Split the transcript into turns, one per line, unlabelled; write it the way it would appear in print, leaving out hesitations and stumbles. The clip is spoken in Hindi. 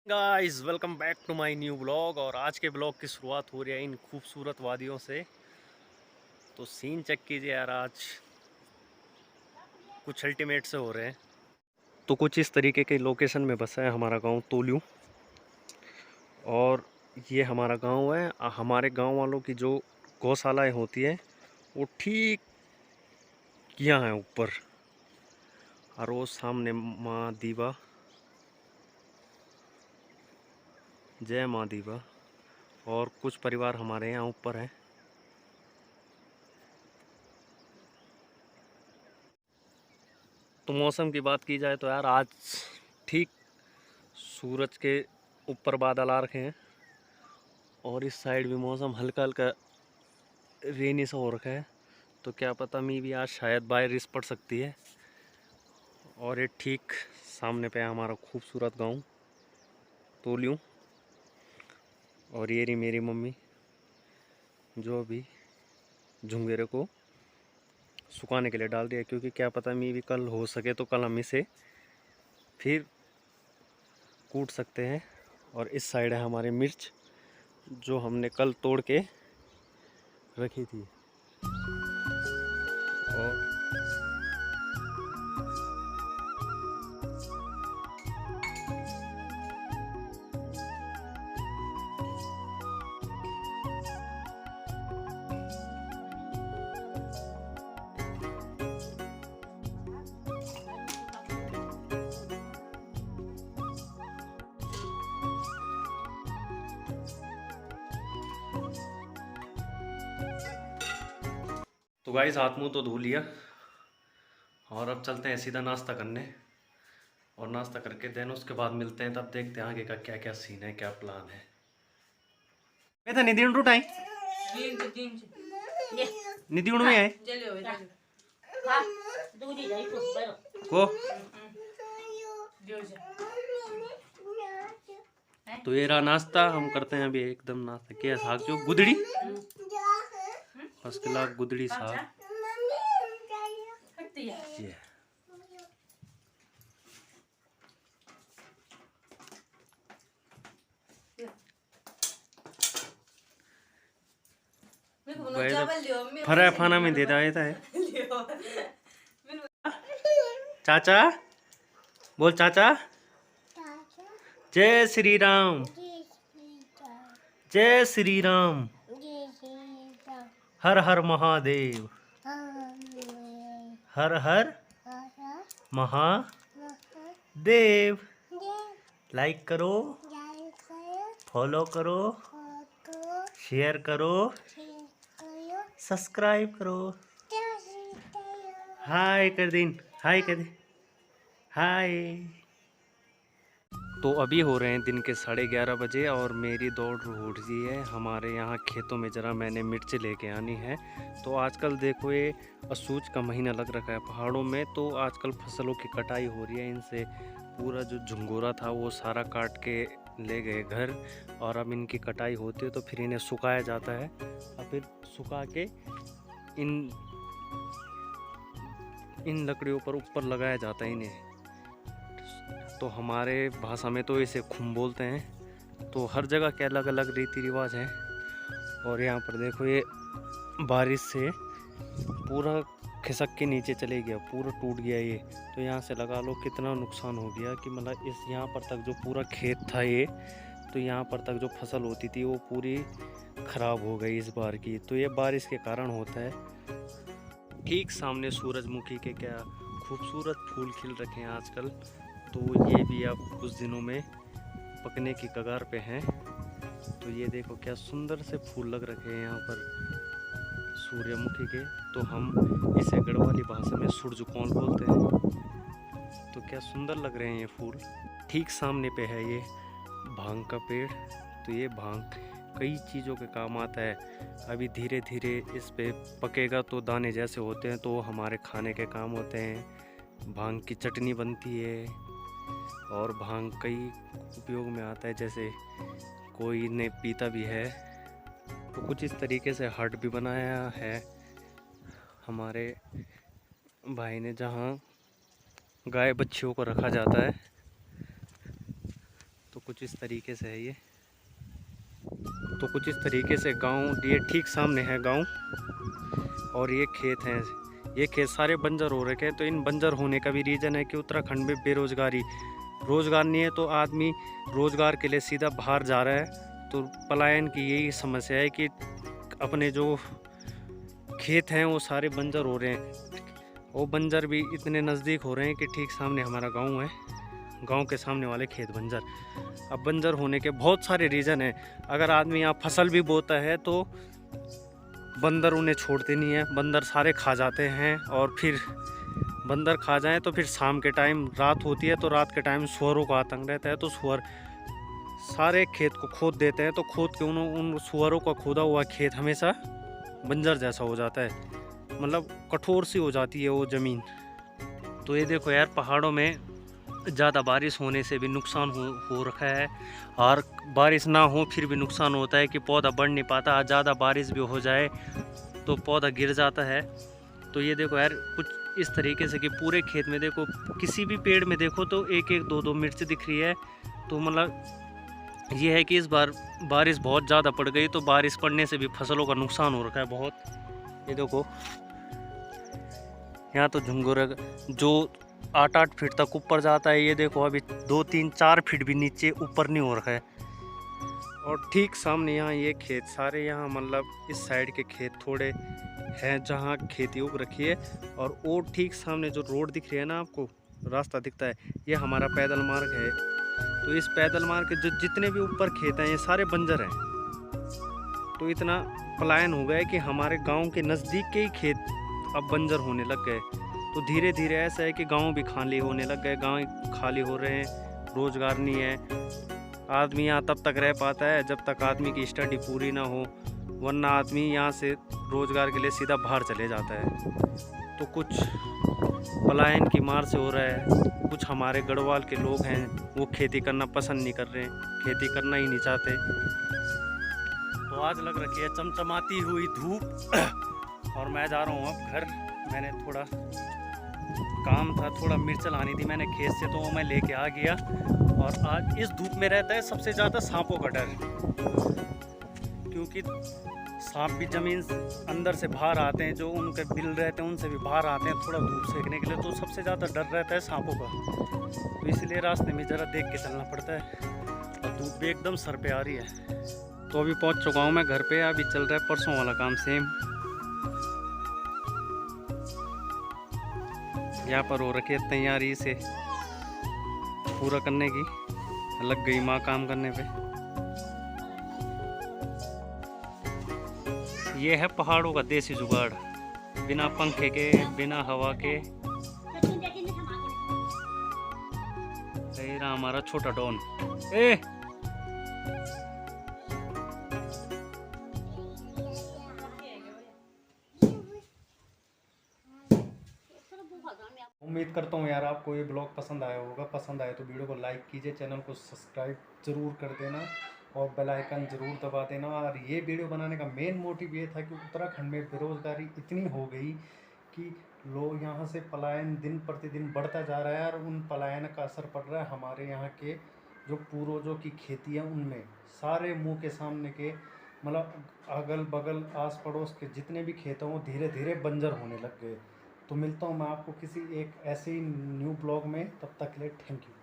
Guys welcome back to my new blog. और आज के ब्लॉग की शुरुआत हो रही है इन खूबसूरत वादियों से। तो सीन चेक कीजिए यार, आज कुछ अल्टीमेट से हो रहे हैं। तो कुछ इस तरीके के लोकेशन में बसा है हमारा गांव तोलियो। और ये हमारा गांव है। हमारे गांव वालों की जो गौशालाएं होती है वो ठीक यहाँ है ऊपर। और वो सामने माँ दीवा, जय माँ दीवा। और कुछ परिवार हमारे यहाँ ऊपर हैं। तो मौसम की बात की जाए तो यार आज ठीक सूरज के ऊपर बादल आ रखे हैं। और इस साइड भी मौसम हल्का हल्का रेनी सा हो रखा है। तो क्या पता मी भी आज शायद बारिश पड़ सकती है। और ये ठीक सामने पे है हमारा खूबसूरत गांव तोलियो। और ये रही मेरी मम्मी जो अभी झुंगेरे को सुखाने के लिए डाल दिया, क्योंकि क्या पता मी भी कल हो सके तो कल हम इसे फिर कूट सकते हैं। और इस साइड है हमारी मिर्च जो हमने कल तोड़ के रखी थी। और तो गाइस हाथ मुंह तो धो लिया और अब चलते हैं सीधा नाश्ता करने। और नाश्ता करके देन उसके बाद मिलते हैं, तब देखते हैं आगे का क्या क्या सीन है, क्या प्लान है। मैं तो निधि उठाई निधि में है को। तो ये रहा नाश्ता, हम करते हैं अभी एकदम नाश्ता। क्या साग जो गुदड़ी फर्स्ट क्लास गुदड़ी साग। ये फरा फाना में दे देता है। चाचा बोल, चाचा जय श्री राम, जय श्री राम, हर हर महादेव, हर हर महादेव। लाइक करो, फॉलो करो, शेयर करो, सब्सक्राइब करो। हाय कर दिन, हाय कर दे, हाय। तो अभी हो रहे हैं दिन के 11:30 बजे और मेरी दौड़ हो रही है हमारे यहाँ खेतों में। ज़रा मैंने मिर्च लेके आनी है। तो आजकल देखो ये असूच का महीना लग रखा है पहाड़ों में, तो आजकल फसलों की कटाई हो रही है। इनसे पूरा जो झुंगोरा था वो सारा काट के ले गए घर। और अब इनकी कटाई होती है तो फिर इन्हें सुखाया जाता है और फिर सुखा के इन लकड़ियों पर ऊपर लगाया जाता है इन्हें। तो हमारे भाषा में तो इसे खुम बोलते हैं। तो हर जगह के अलग अलग रीति रिवाज हैं। और यहाँ पर देखो ये बारिश से पूरा खिसक के नीचे चले गया, पूरा टूट गया ये। तो यहाँ से लगा लो कितना नुकसान हो गया कि मतलब इस यहाँ पर तक जो पूरा खेत था ये, तो यहाँ पर तक जो फसल होती थी वो पूरी ख़राब हो गई इस बार की। तो ये बारिश के कारण होता है। ठीक सामने सूरजमुखी के क्या खूबसूरत फूल खिल रखे हैं आजकल। तो ये भी अब कुछ दिनों में पकने की कगार पे हैं। तो ये देखो क्या सुंदर से फूल लग रखे हैं यहाँ पर सूर्यमुखी के। तो हम इसे गढ़वाली भाषा में सूरजकौन बोलते हैं। तो क्या सुंदर लग रहे हैं ये फूल। ठीक सामने पे है ये भांग का पेड़। तो ये भांग कई चीज़ों के काम आता है। अभी धीरे धीरे इस पे पकेगा तो दाने जैसे होते हैं, तो हमारे खाने के काम होते हैं। भांग की चटनी बनती है और भांग कई उपयोग में आता है, जैसे कोई ने पीता भी है। तो कुछ इस तरीके से हट भी बनाया है हमारे भाई ने, जहाँ गाय बच्चियों को रखा जाता है। तो कुछ इस तरीके से है ये। तो कुछ इस तरीके से गांव, ये ठीक सामने है गांव और ये खेत हैं। ये खेत सारे बंजर हो रखे हैं। तो इन बंजर होने का भी रीज़न है कि उत्तराखंड में बेरोज़गारी, रोज़गार नहीं है, तो आदमी रोज़गार के लिए सीधा बाहर जा रहा है। तो पलायन की यही समस्या है कि अपने जो खेत हैं वो सारे बंजर हो रहे हैं। वो बंजर भी इतने नज़दीक हो रहे हैं कि ठीक सामने हमारा गांव है, गांव के सामने वाले खेत बंजर। अब बंजर होने के बहुत सारे रीज़न हैं। अगर आदमी यहाँ फसल भी बोता है तो बंदर उन्हें छोड़ते नहीं है, बंदर सारे खा जाते हैं। और फिर बंदर खा जाएं तो फिर शाम के टाइम रात होती है, तो रात के टाइम सुअरों का आतंक रहता है। तो सुअर सारे खेत को खोद देते हैं। तो खोद के उन सुअरों का खोदा हुआ खेत हमेशा बंजर जैसा हो जाता है, मतलब कठोर सी हो जाती है वो ज़मीन। तो ये देखो यार, पहाड़ों में ज़्यादा बारिश होने से भी नुकसान हो रखा है, और बारिश ना हो फिर भी नुकसान होता है कि पौधा बढ़ नहीं पाता। ज़्यादा बारिश भी हो जाए तो पौधा गिर जाता है। तो ये देखो यार, कुछ इस तरीके से कि पूरे खेत में देखो, किसी भी पेड़ में देखो तो एक एक दो दो मिर्च दिख रही है। तो मतलब ये है कि इस बार बारिश बहुत ज़्यादा पड़ गई, तो बारिश पड़ने से भी फसलों का नुकसान हो रखा है बहुत। ये देखो यहाँ तो झुंगुर जो 8-8 फीट तक ऊपर जाता है, ये देखो अभी 2-3-4 फीट भी नीचे ऊपर नहीं हो रखा है। और ठीक सामने यहाँ ये खेत सारे, यहाँ मतलब इस साइड के खेत थोड़े हैं जहाँ खेती उग रखी है। और वो ठीक सामने जो रोड दिख रही है ना आपको, रास्ता दिखता है, ये हमारा पैदल मार्ग है। तो इस पैदल मार्ग के जो जितने भी ऊपर खेत हैं ये सारे बंजर हैं। तो इतना पलायन हो गया है कि हमारे गांव के नज़दीक के ही खेत अब बंजर होने लग गए। तो धीरे धीरे ऐसा है कि गांव भी खाली होने लग गए, गांव खाली हो रहे हैं, रोज़गार नहीं है। आदमी यहाँ तब तक रह पाता है जब तक आदमी की स्टडी पूरी ना हो, वरना आदमी यहाँ से रोज़गार के लिए सीधा बाहर चले जाता है। तो कुछ पलायन की मार से हो रहा है। कुछ हमारे गढ़वाल के लोग हैं वो खेती करना पसंद नहीं कर रहे, खेती करना ही नहीं चाहते। तो आज लग रखी है चमचमाती हुई धूप और मैं जा रहा हूँ अब घर। मैंने थोड़ा काम था, थोड़ा मिर्च लानी थी मैंने खेत से, तो वो मैं लेके आ गया। और आज इस धूप में रहता है सबसे ज़्यादा सांपों का डर, क्योंकि सांप भी ज़मीन अंदर से बाहर आते हैं, जो उनके बिल रहते हैं उनसे भी बाहर आते हैं थोड़ा धूप सेकने के लिए। तो सबसे ज़्यादा डर रहता है सांपों का। तो इसलिए रास्ते में ज़रा देख के चलना पड़ता है। और धूप भी एकदम सर पे आ रही है। तो अभी पहुंच चुका हूं मैं घर पे। अभी चल रहा है परसों वाला काम सेम। यहाँ पर हो रखी है तैयारी से पूरा करने की, लग गई माँ काम करने पे। ये है पहाड़ों का देसी जुगाड़, बिना पंखे के, बिना हवा के। रहा हमारा छोटा डॉन। उम्मीद करता हूँ यार आपको ये ब्लॉग पसंद आया होगा। पसंद आए तो वीडियो को लाइक कीजिए, चैनल को सब्सक्राइब ज़रूर कर देना और बेल आइकन ज़रूर दबा देना। और ये वीडियो बनाने का मेन मोटिव ये था कि उत्तराखंड में बेरोज़गारी इतनी हो गई कि लोग यहाँ से पलायन दिन प्रतिदिन बढ़ता जा रहा है, और उन पलायन का असर पड़ रहा है हमारे यहाँ के जो पूर्वजों की खेती है उनमें। सारे मुँह के सामने के, मतलब अगल बगल आस पड़ोस के जितने भी खेत हैं वो धीरे धीरे बंजर होने लग गए। तो मिलता हूँ मैं आपको किसी एक ऐसे ही न्यू ब्लॉग में, तब तक के लिए थैंक यू।